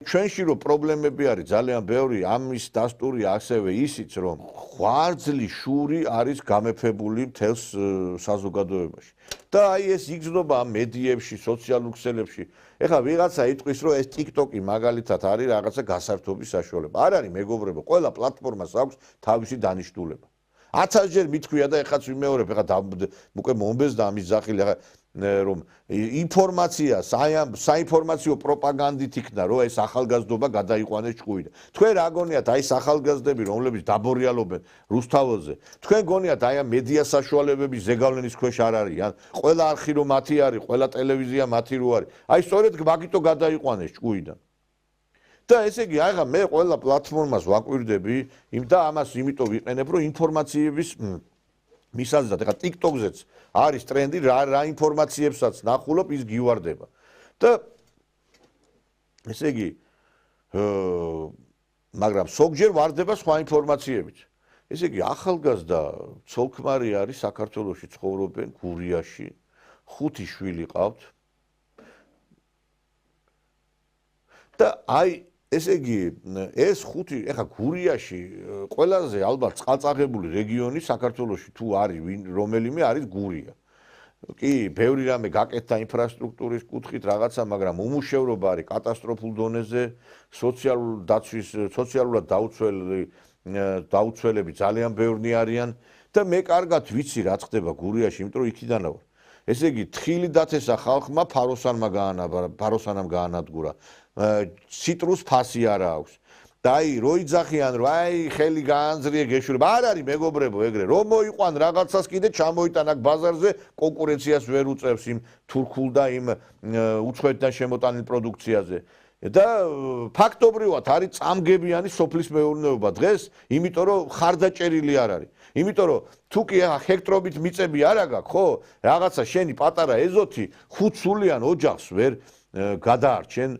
ჩვენში რომ პრობლემები არის ძალიან ბევრი, ამის დასტური ასევე ისიც, რომ ღვიძლი შური არის გამეფებული მთელს საზოგადოებაში. და აი ეს იგრძნობა ამ მედიებში, სოციალურ ქსელებში. ეხლა ვიღაცა იტყვის, რომ ეს TikTok-ი მაგალითად არის რაღაცა გასართობის საშუალება. არ არის მეგობრებო, ყველა პლატფორმას აქვს თავისი დანიშნულება. 1000-ჯერ მithქვია და ეხლაც ვიმეორებ, ეხლა უკვე მომბეზდა ამის ძახილი, ეხლა რომ ინფორმაცია საინფორმაციო პროპაგანდით იქნა, რომ ეს ახალგაზრდობა გადაიყვანეს ჭკუიდან. თქვენ რა გონიათ, აი ეს ახალგაზრდები, რომლებიც დაბორიალობენ რუსთაველზე, თქვენ გონიათ, აი ამ მედია საშუალებების ზეგავლენის ქვეშ არ არიან? ყველა არხი რომ მათი არის, ყველა ტელევიზია მათი რო არის. აი სწორედ მაგიტო გადაიყვანეს ჭკუიდან. და ესე იგი, აი მე ყველა პლატფორმას ვაკვირდები, და ამას იმიტომ ვიყენებ, რომ ინფორმაციების მისაზრდად, ეხლა TikTok-ზეც არის ტრენდი, რა ინფორმაციებსაც ნახულობ, ის გივარდება. და ესე იგი, მაგრამ ზოგჯერ ვარდება სხვა ინფორმაციებით. ესე იგი, ახალგაზრდა ცოლ-ქმარი არის საქართველოში ცხოვრობენ გურიაში, 5 შვილი ყავთ. და აი ესე იგი, ეს 5, ეხლა გურიაში ყველაზე ალბათ წყალწაღებული რეგიონი საქართველოში თუ არის რომელიმე არის გურია. კი, ბევრი რამე გაკეთდა ინფრასტრუქტურის კუთხით რაღაცა, მაგრამ უმუშევრობა არის კატასტროფულ დონეზე, სოციალურად დაუცველები ძალიან ბევრნი არიან და მე კარგად ვიცი რა ხდება გურიაში, იმიტომ რომ იქიდანა ვარ. ესე იგი, თხილი დათესა ხალხმა ფაროსანამ გაანადგურა. ციტრუს ფასი არა აქვს. და აი, რო იძახიან, რომ აი, ხელი გაანძრიე გეშურება. არ არის მეგობრებო ეგრე. რომ მოიყვან რაღაცას კიდე ჩამოიტან აქ ბაზარზე, კონკურენციას ვერ უწევს იმ თურქულ და იმ უცხოეთიდან შემოტანილ პროდუქციაზე. და ფაქტობრივად არის წამგებიანი სოფლის მეურნეობა დღეს, იმიტომ რომ ხარდაჭერილი არ არის. იმიტომ რომ თუ კი ჰექტრობით მიწები არ აქვს, ხო? რაღაცა შენი პატარა ეზოთი 5 სულიან ოჯახს ვერ გადაარჩენ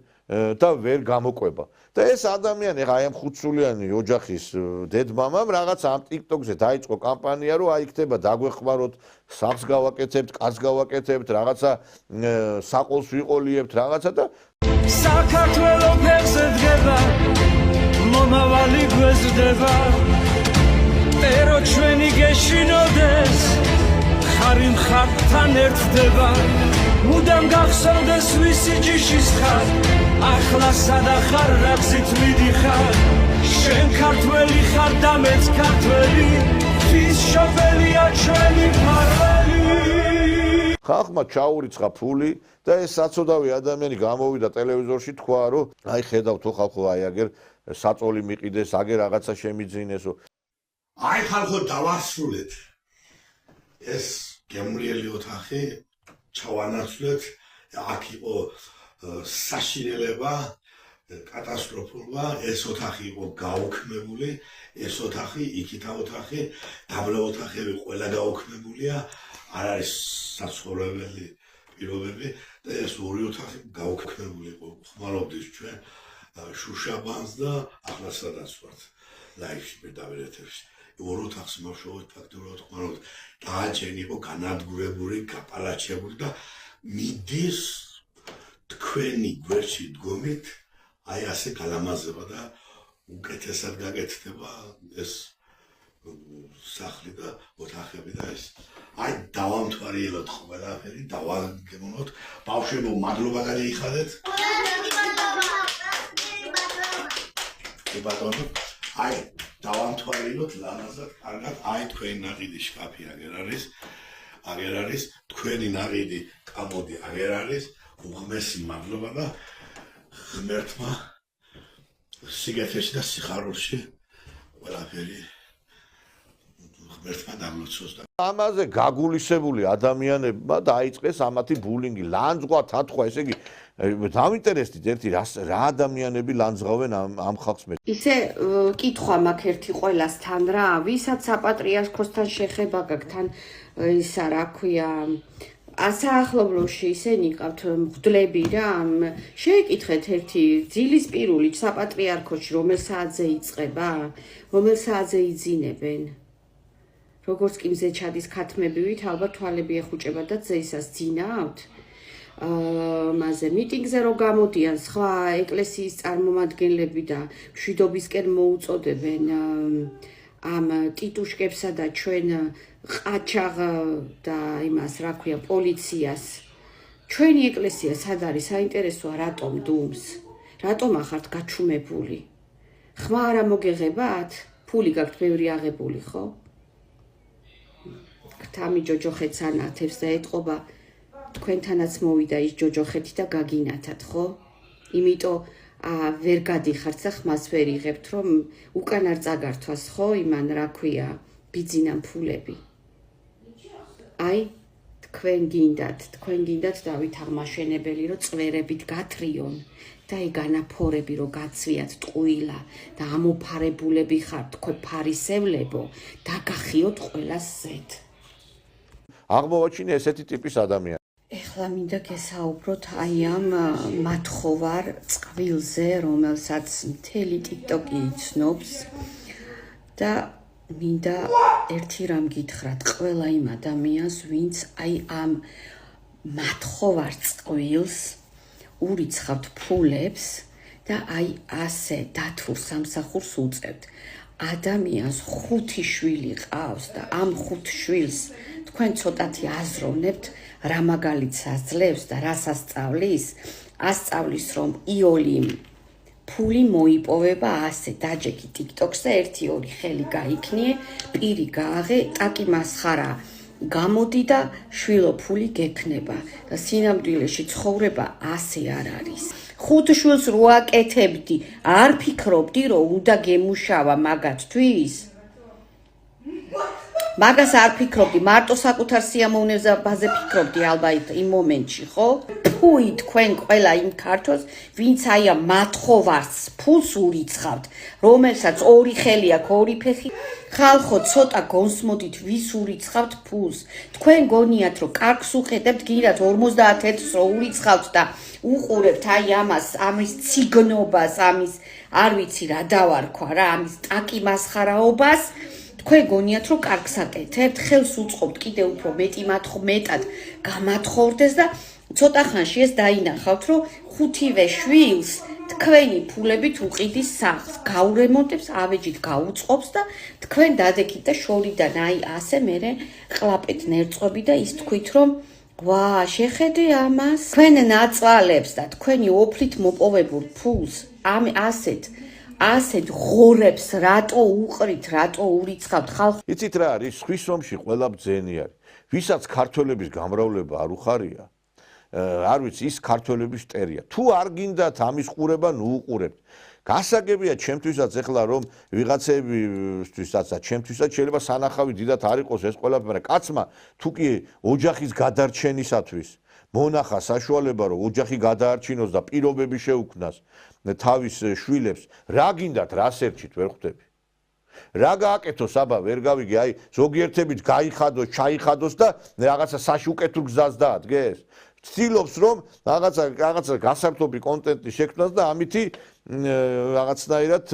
და ვერ გამოყვება. და ეს ადამიანი, აი ამ 5 სულიანი ოჯახის დედმამამ რაღაც ამ TikTok-ზე დაიწყო კამპანია, რომ აი იქნება დაგვეხმაროთ, სახლს გავაკეთებთ, კაცს გავაკეთებთ, რაღაცა საყოლს ვიყოლიებთ, რაღაცა და საქართველოს ფეხზე დგება, მომავალი გვეზრდება. ერო ჩვენი გეშინოდეს, ხარი მხართან ერთდება. მუდამ გახსოვდეს ვისი ჯიშის ხარ, ახლა სადა ხარ, რა გზით მიდიხარ. შენ ქართველი ხარ და მეც ქართველი, თვის შობელია ჩვენი მფარველი. ხალხმა ჩაურიცხა ფული და ეს საწოდავი ადამიანი გამოვიდა ტელევიზორში, თქვა, რომ აი ხედავთ ხალხო, აი აგერ საწოლი მიყიდეს, აგერ რაღაცა შემიძინესო. აი ხალხო დავასრულეთ. ეს გემრიელი ოთახი ჩავანაცვლეთ, აქ იყო საშინელება, კატასტროფულობა, ეს ოთახი იყო გაუქმებული, ეს ოთახი, იქითა ოთახი, დაბლა ოთახები ყველა გაუქმებულია, არ არის საცხოვრებელი პირობები და ეს ორი ოთახი გაუქმებული იყო. ხმარობდის ჩვენ შუშაბანს და ახლა სადაც ვართ ლაივში მედავერეთებში. ორ ოთახს მოვშოვეთ ფაქტობრივად ხმარობთ. დააჩენი იყო განადგურებული, გაპალაჩებული და მიდის თქვენი გვერდში დგომით აი ასე გალამაზება და უკეთესად გაკეთდება ეს სახლი და ოთახები და ეს აი დავამთვალიეროთ ყველაფერი, დავაგემოვნოთ. ბავშვებო, მადლობა გადაიხადეთ. ბატონო, აი დავამთვალიეროთ ლამაზად, კარგად, აი თქვენი ნაყიდი შკაფი აგერ არის, თქვენი ნაყიდი კამოდი აგერ არის. უღმესი მადლობა და ღმერთმა სიგეთეში და სიხარულში ყველაფერი ღმერთმა დამლოცოს და ამაზე გაგულისებული ადამიანებმა დაიწყეს ამათი ბულინგი, ლანძღვა, თათხვა, ესე იგი დავინტერესდით ერთი რა ადამიანები ლანძღავენ ამ ხალხს მე. ისე კითხვა მაქვს ერთი ყველასთან რა, ვისაც საპატრიარქოსთან შეხება გაქვთ, თან ისა რა ქვია, ასაახლობლოში ისინი ყავთ მღვდლები რა, შეეკითხეთ ერთი ძილისპირული საპატრიარქოში რომელ საათზე იწყება, რომელ საათზე იძინებენ. როგორც კი მზე ჩადის ქათმებივით, ალბათ თვალები ეხუჭება და ძეისას ძინავთ. მასე მიტინგზე რო გამოდიან სხვა ეკლესიის წარმომადგენლები და მშვიდობისკენ მოუწოდებენ ამ ტიტუშკებსა და ჩვენ ყაჩაღ და იმას რა ქვია პოლიციას ჩვენი ეკლესია სად არის საინტერესოა რატომ დუმს რატომ ახართ გაჩუმებული ხმა არა მოგეღებათ ფული გაქვთ ბევრი აღებული ხო გთამი ჯოჯოხეთს ანათებს და ეტყობა თქვენთანაც მოვიდა ის ჯოჯოხეთი და გაგინათათ ხო იმიტომ ვერ გადიხართ და ხმას ვერ იღებთ რომ უკან არ წაგართვას ხო იმან რა ქვია ბიძინან ფულები აი თქვენ გინდათ დავით აღმაშენებელი რომ წვერებით გათრიონ და ეგ განაფორები რომ გაცვიათ ტყუილა და ამოფარებულები ხართ თქვენ ფარისევლებო დაგახიოთ ყველას ზედ აღმოვაჩინე ესეთი ტიპის ადამიანი ეხლა მინდა გესაუბროთ აი ამ მათხოვარ წყვილზე რომელსაც მთელი TikTok-ი იცნობს და მინდა ერთი რამ გითხრათ ყველა იმ ადამიანს ვინც აი ამ მათხოვარ წყვილს ურიცხავთ ფულებს და აი ასე დათურ სამსახურს უწევთ ადამიანს 5 შვილი ყავს და ამ 5 შვილს თქვენ ცოტათი აზროვნებთ რა მაგალითს აძლევს და რას ასწავლის ასწავლის რომ იოლიმ ფული მოიპოვება ასე დაჯექი TikTok-ზე 1-2 ხელი გაიქნიე პირი გააღე ტაკი მასხარა გამოდი და შვილო ფული გექნება და სინამდვილეში ცხოვრება ასე არ არის 5 შვილს რო აკეთებდი არ ფიქრობდი რომ უნდა გემუშავა მაგათთვის მაგას არ ფიქრობდი მარტო საკუთარ სიამოვნებაზე ფიქრობდი ალბათ იმ მომენტში ხო ფუი თქვენ ყველა იმ ქართველს ვინც აი ამ მათხოვარს ფულს ურიცხავთ რომელსაც 2 ხელი აქვს 2 ფეხი ხალხო ცოტა გონსმოდით ვის ურიცხავთ ფულს თქვენ გონიათ რომ კარგს უყედებთ გინდათ 50000-ს რო ურიცხავთ და უყურებთ აი ამის ციგნობას ამის არ ვიცი რა დავარქვა რა ამის ტაკი მასხარაობას თქვენ გონიათ რომ კარგს აკეთებთ ხელს უწყობთ კიდე უფრო მეტად გამათხოვდეს და ცოტა ხანში ეს დაინახავთ რომ 5-ვე შვილს თქვენი ფულებით უყიდის სახლს გაურემონტებს ავეჯით გაუწყობს და თქვენ დადექით და შორიდან აი ასე მერე ყლაპეთ ნერწყვები და ის თქვით რომ ვა შეხედე ამას თქვენ ნაწვალებს და თქვენი ოფლით მოპოვებულ ფულს ამ ასეთ ღორებს რატო უყრით, რატო ურიცხავთ ხალხს? იცით რა არის? ხვის ომში ყველა ბძენი არის. ვისაც ქართველების გამრავლება არ უხარია, არ ვიცი, ის ქართველების მტერია. თუ არ გინდათ ამის ყურება, ნუ უყურებთ. გასაგებია ჩემთვისაც ეხლა რომ ვიღაცებისთვისაც და ჩემთვისაც შეიძლება სანახავი დიდად არ იყოს ეს ყველაფერი, მაგრამ კაცმა თუ კი ოჯახის გადარჩენისათვის მონახა საშუალება რომ ოჯახი გადაარჩინოს და პირობები შეუქმნას თავის შვილებს რა გინდათ რას ერჩით ვერ ხვდები რა გააკეთოს აბა ვერ გავიგე აი ზოგიერთებით გაიხადოს ჩაიხადოს და რაღაცა საშუკეთურ გზას დაადგეს ცდილობს რომ რაღაცა გასართობი კონტენტი შექმნას და ამითი რაღაცნაირად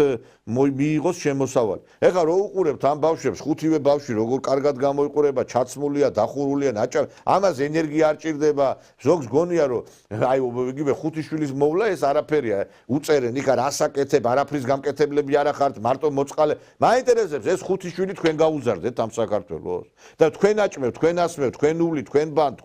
მიიღოს შემოსავალი. ეხლა რო უყურებთ ამ ბავშვებს, 5-ვე ბავშვი როგორ კარგად გამოიყურება, ჩაცმულია, დახურულია, ნაჭარ, ამას ენერგია არ ჭირდება. ზოგს გონია რომ აი იგივე 5 შვილის მოვლა ეს არაფერია. უწერენ იქ რას აკეთებ, არაფრის გამკეთებლები არ ახართ, მარტო მოწყალე. მაინტერესებს ეს 5 შვილი თქვენ გაუზარდეთ ამ საქართველოს. და თქვენ აჭმევთ, თქვენ ასმევთ, თქვენ უვლით, თქვენ ბანთ,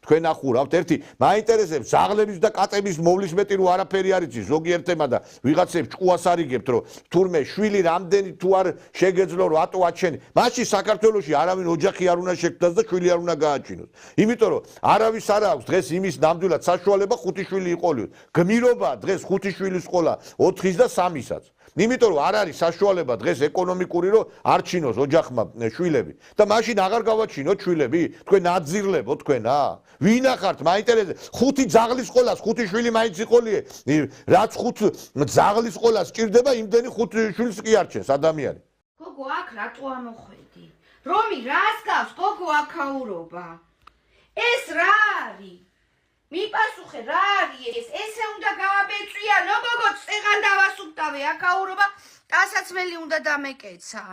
თქვენ ახურავთ. ერთი მაინტერესებს ზაღლების და კატების მოვლის მეტი რო არაფერი არ იცის ზოგიერთმა და ვიღაცებს ჭკუას არიგებთ რომ თურმე შვილი რამდენი თუ არ შეგეძლო რომ ატო აჩენი მაშინ საქართველოში არავინ ოჯახი არ უნდა შექმნას და შვილი არ უნდა გააჩინოს იმიტომ რომ არავის არ აქვს დღეს იმის ნამდვილად საშუალება 5 შვილი იყოლიოს გმირობა დღეს 5 შვილის ყოლა 4-ის და 3-ისაც იმიტომ რომ არ არის საშუალება დღეს ეკონომიკური რომ არ ჩინოს ოჯახმა შვილები და მაშინ აღარ გავაჩინოთ შვილები თქვენ აძირლებო თქვენა ვინ ახართ მაინტერესებს 5 ძაღლის ყოლას 5 შვილი მაინც იყოლიე რაც 5 ძაღლის ყოლას სჭირდება იმდენი 5 შვილს კი არჩენს ადამიანი გოგო აქ რატო ამოხვედი რომი რას გავს გოგო აქაურობა ეს რა არის მიპასუხე რა არის ესე უნდა გავაბეწვიანო გოგო წეღან დავასუფთავე აქაურობა დასაცმელი უნდა დამეკეცა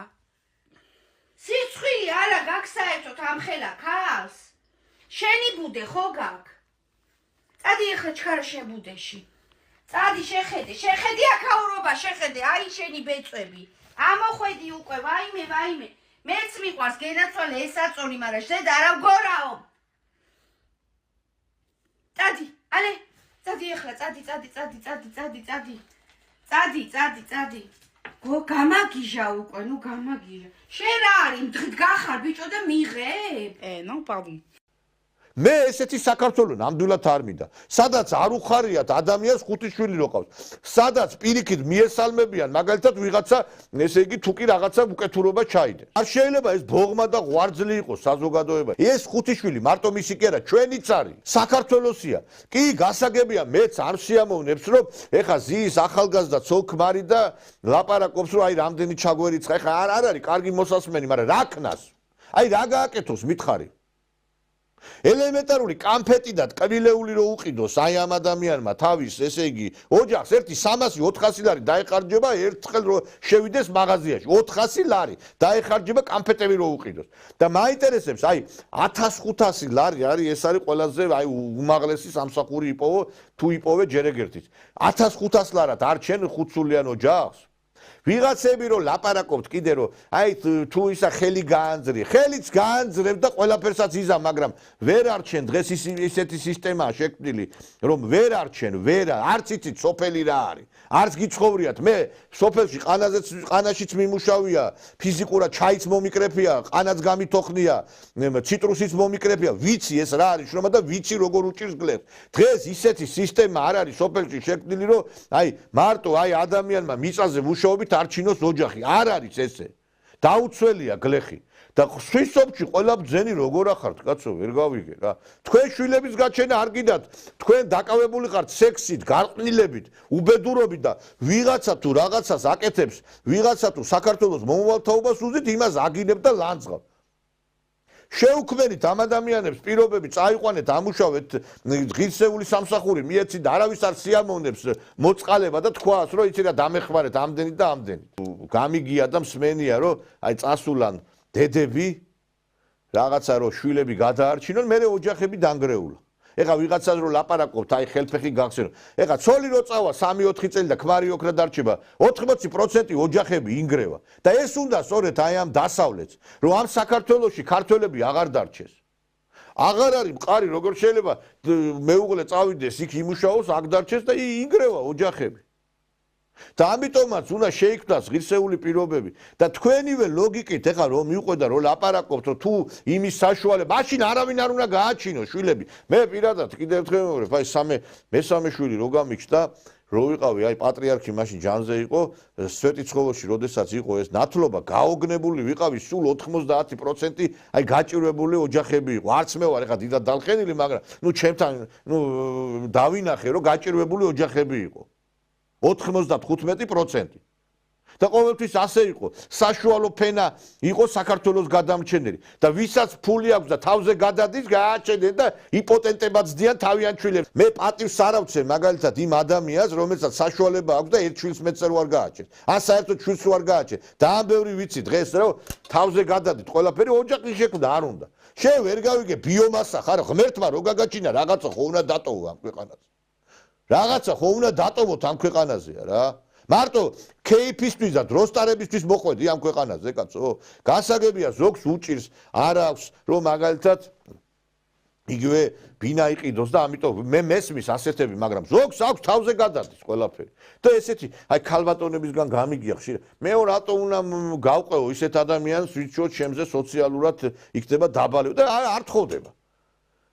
სიცხვილი არა გაგსაერთოთ ამ ხელა ქალს შენი ბუდე ხო გაკ წადი ახლა ჩქარაშენ ბუდეში. წადი შეხედი აქაურობა, შეხედე, აი შენი ბეწვები. ამოხვედი უკვე, ვაიმე. მეც მიყვარს გენაცვალე ეს აწონი, მაგრამ შედ არა ვგორაო. წადი, ალე, წადი ახლა, წადი. წადი. გამაგიჟა უკვე, გამაგიჟა. შენ რა არის, გახარ ბიჭო და მიღებ? Non, pardon. მე ესეთი საქართველო ნამდვილად არ მინდა. სადაც არ უხარიათ ადამიანს ხუთი შვილი რო ყავს. სადაც პირიქით მიესალმებიან, მაგალითად ვიღაცა, ესე იგი თუ კი რაღაცა უკეთურობა ჩაიდენ. არ შეიძლება ეს ბოღმა და ღვარძლი იყოს საზოგადოება. ეს ხუთი შვილი მარტო მისი კი არა, ჩვენიც არის. საქართველოსია. კი, გასაგებია, მეც არ შეამოვნებს, რომ ეხა ზის ახალგაზრდა ცოლ-ქმარი და ლაპარაკობს, რომ აი რამდენი ჩაგვერიცხა. ეხა არ არის კარგი მოსასმენი, მაგრამ რა ქნას? აი რა გააკეთოს მითხარი? ელემენტარული კამფეტი და ტკბილეული რო უყიდოს აი ამ ადამიანმა თავის ესე იგი ოჯახს ერთი 300-400 ლარი დაეხარჯება ერთხელ რო შევიდეს მაღაზიაში 400 ლარი დაეხარჯება კამფეტები რო უყიდოს და მაინტერესებს აი 1500 ლარი არის ეს არის ყველაზე აი უმაღლესი სამსახური იპოვო თუ იპოვე ჯერ ეგერთით 1500 ლარად არ ჩენ ხუთსულიან ოჯახს ვიღაცები რო ლაპარაკობთ კიდე რო აი თუ ისა ხელი გაანძრი ხელიც გაანძრებ და ყველაფერსაც იზა მაგრამ ვერ არჩენ დღეს ისეთი სისტემაა შექმნილი რომ ვერ არჩენ არც იცით სოფელი რა არის არც გიცხოვრიათ მე სოფელში ყანაშიც მიმუშავია ფიზიკურად ჩაიც მომიკრეფია ყანაც გამითოხნია ციტრუსიც მომიკრეფია ვიცი ეს რა არის შრომა და ვიცი როგორ უჭირს გლეხს დღეს ისეთი სისტემა არ არის სოფელში შექმნილი რომ აი მარტო აი ადამიანმა მიწაზე მუშაობით არჩინოს ოჯახი არ არის ესე დაუცველია გლეხი და სვისოფში ყველა ბძენი როგორ ახართ კაცო ვერ გავიგე რა თქვენ შვილების გაჩენა არ გიდათ თქვენ დაკავებული ხართ სექსით გარყვნილებით უბედურობით და ვიღაცა თუ რაღაცას აკეთებს ვიღაცა თუ საქართველოს მომავალთაობას უზით იმას აგინებ და ლანძღავ შეუქმნით ამ ადამიანებს პირობები წაიყვანეთ ამუშავეთ ღირსეული სამსახური მიეცით არავის არ სიამოვნებს მოწყალება და თქვას რომ იცი რა დამეხმარეთ ამდენი და ამდენი გამიგია და მსმენია რომ აი წასულან დედები რაღაცა რო შვილები გადაარჩინონ მე ოჯახები დანგრეულა ეხა ვიღაცას რო ლაპარაკობთ აი ხელფეხი გახსენო ეხა ცოლი რო წავა 3-4 წელი და ქმარი ოქრა დარჩება 80% ოჯახები ინგრევა და ეს უნდა სწორედ აი ამ დასავლეთს რომ ამ საქართველოში ქართველები აღარ დარჩეს აღარ არის მყარი როგორ შეიძლება მეუღლე წავიდეს იქ იმუშაოს აქ დარჩეს და ინგრევა ოჯახები და ამიტომაც უნდა შეიქმნას ღირსეული პირობები და თქვენივე ლოგიკით ეხლა რომ მიუყვედა რომ ლაპარაკობთ რომ თუ იმის საშუალება მაშინ არავინ არ უნდა გააჩინოს შვილები მე პირადად კიდევ ერთხელ მეგობრებო აი მესამე შვილი რო გამიჩნდა რო ვიყავი აი პატრიარქი მაშინ ჯანზე იყო სვეტიცხოვოში როდესაც იყო ეს ნათლობა გაოგნებული ვიყავი სულ 90% აი გაჭირვებული ოჯახები იყო არც მე ვარ ეხლა დიდად დალხენილი მაგრამ ნუ ჩემთან ნუ დავინახე რომ გაჭირვებული ოჯახები იყო 95% და ყოველთვის ასე იყო საშუალო ფენა იყო საქართველოს გადამრჩენელი და ვისაც ფული აქვს და თავზე გადადის გააჩენენ და იპოტენტებად ძდიან თავიანთ შვილებს მე პატივს არ ავცე მაგალითად იმ ადამიანს რომელსაც საშუალება აქვს და ერთ შვილს მეც არ გააჩენს ან საერთოდ შვილს არ გააჩენს და ამ ბევრი ვიცი დღეს რომ თავზე გადადით ყველაფერი ოჯახის შექმნა არ უნდა შენ ვერ გავიგე ბიომასა ხარ ღმერთმა რო გაგაჩინა რაღაცა ხო უნდა დატოვო ამ ქვეყანაზე რაღაცა ხო უნდა დატოვოთ ამ ქვეყანაზეა რა მარტო კეიფისთვის და დროსტარებისთვის მოყვედი ამ ქვეყანაზე კაცო გასაგებია ზოგს უჭირს არ აქვს რომ მაგალითად იგივე ბინა იყიდოს და ამიტომ მე მესმის ასეთები მაგრამ ზოგს აქვს თავზე გადადის ყველაფერი და ესეთი აი ქალბატონებისგან გამიგია ხშირად მე რატო უნდა გავყვეო ისეთ ადამიანს ვინც ჩემზე სოციალურად იქნება დაბალი და არ თხოვდება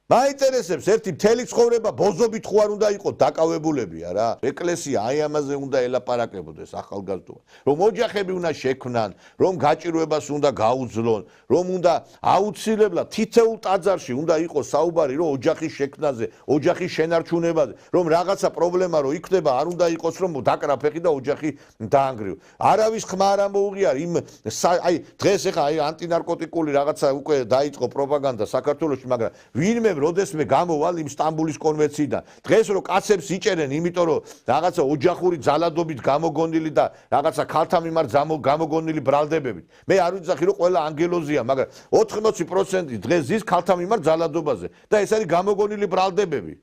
მაინტერესებს ერთი მთელი ცხოვრება ბოზობით ხო არ უნდა იყოს დაკავებულებია რა ეკლესია აი ამაზე უნდა ელაპარაკებოდეს ახალგაზრდობა რომ ოჯახები უნდა შექმნან რომ გაჭირვებას უნდა გაუძლონ რომ უნდა აუცილებლად თითოეულ ტაძარში უნდა იყოს საუბარი რომ ოჯახის შექმნაზე ოჯახის შენარჩუნებაზე რომ რაღაცა პრობლემა რო იქნება არ უნდა იყოს რომ დაკრა ფეხი და ოჯახი დაანგრიო არავის ხმა არ მოუღია იმ აი დღეს ეხა აი ანტინარკოტიკული რაღაცა უკვე დაიწყო პროპაგანდა საქართველოში მაგრამ ვინმე როდესმე გამოვალ იმ სტამბულის კონვენციიდან დღეს რო კაცებს იჭერენ იმიტომ რომ რაღაცა ოჯახური ძალადობით გამოგონილი და რაღაცა ქალთა მიმართ გამოგონილი ბრალდებებით მე არ ვიცახი რომ ყველა ანგელოზია მაგრამ 80% დღეს ზის ქალთა მიმართ ძალადობაზე და ეს არის გამოგონილი ბრალდებები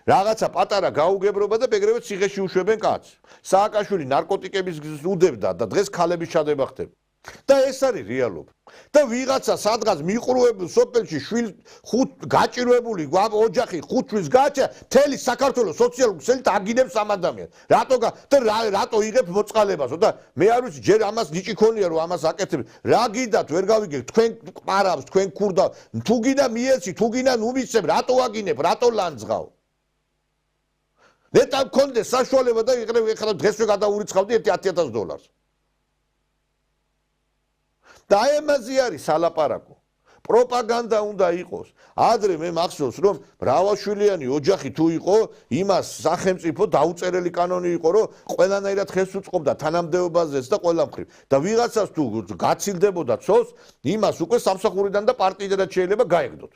რაღაცა პატარა გაუგებრობა და ეგრევე ციხეში უშვებენ კაცს. სააკაშვილი ნარკოტიკების უდებდა და დღეს ქალების ჩადება ხდება. და ეს არის რეალობა. და ვიღაცა სადღაც მიყრუებულ სოფელში გაჭირვებული ოჯახი 5 შვილს გააჩა, მთელი საქართველოს სოციალურ ქსელით აგინებს ამ ადამიანს. რატო იღებს მოწყალებასო და მე არ ვიცი ჯერ ამას ნიჭი ქონია რომ ამას აკეთებ. რა გიდათ ვერ გავიგებ თქვენ ყარავს, თქვენ ქურდა, თუ გინდა მიეცი, თუ გინდა ნუმისებ, რატო აგინებ, რატო ლანძღავ? ნეტა მქონდეს საშუალება და ეხლა დღესვე გადაურიცხავდი $10,000. და აი ამაზე არის სალაპარაკო. პროპაგანდა უნდა იყოს. ადრე მე მახსოვს რომ მრავალშვილიანი ოჯახი თუ იყო, იმას სახელმწიფო დაუწერელი კანონი იყო, რომ ყველანაირად ხელს უწყობდა თანამდებობაზეც და ყველა მხრივ. და ვიღაცას თუ გაცილდებოდა ცოლს, იმას უკვე სამსახურიდან და პარტიიდანაც შეიძლება გაეგდოთ.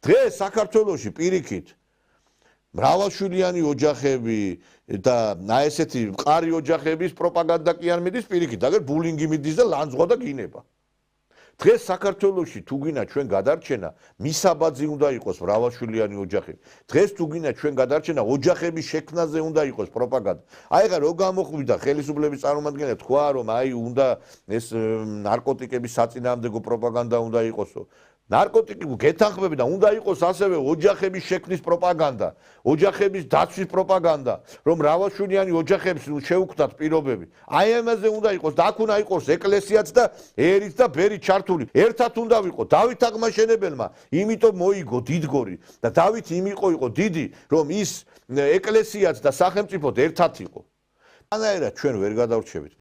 დღეს საქართველოში პირიქით მრავალშვილიანი ოჯახები და ესეთი მყარი ოჯახების პროპაგანდა კი არ მიდის პირიქით, აგერ ბულინგი მიდის და ლანძღვა და გინება. დღეს საქართველოში თუ გინდა ჩვენ გადარჩენა, მისაბაძი უნდა იყოს მრავალშვილიანი ოჯახი. დღეს თუ გინდა ჩვენ გადარჩენა, ოჯახების შექმნაზე უნდა იყოს პროპაგანდა. აი ხა რო გამოხვიდა ხელისუფლების წარმომადგენელი თქვა რომ აი უნდა ეს ნარკოტიკების საწინააღმდეგო პროპაგანდა უნდა იყოსო. ნარკოტიკი გეთანხმები და უნდა იყოს ასევე ოჯახების შექმნის პროპაგანდა, ოჯახების დაცვის პროპაგანდა, რომ მრავალშვილიანი ოჯახებს შეუქმნათ პირობები. აი ამაზე უნდა იყოს და აქ უნდა იყოს ეკლესიაც და ერით და ბერით ჩართული. ერთად უნდა ვიყო დავით აღმაშენებელმა, იმიტომ მოიგო დიდგორი და დავით იყო დიდი, რომ ის ეკლესიაც და სახელმწიფოდ ერთად იყო. ანაერად ჩვენ ვერ გადავრჩებით.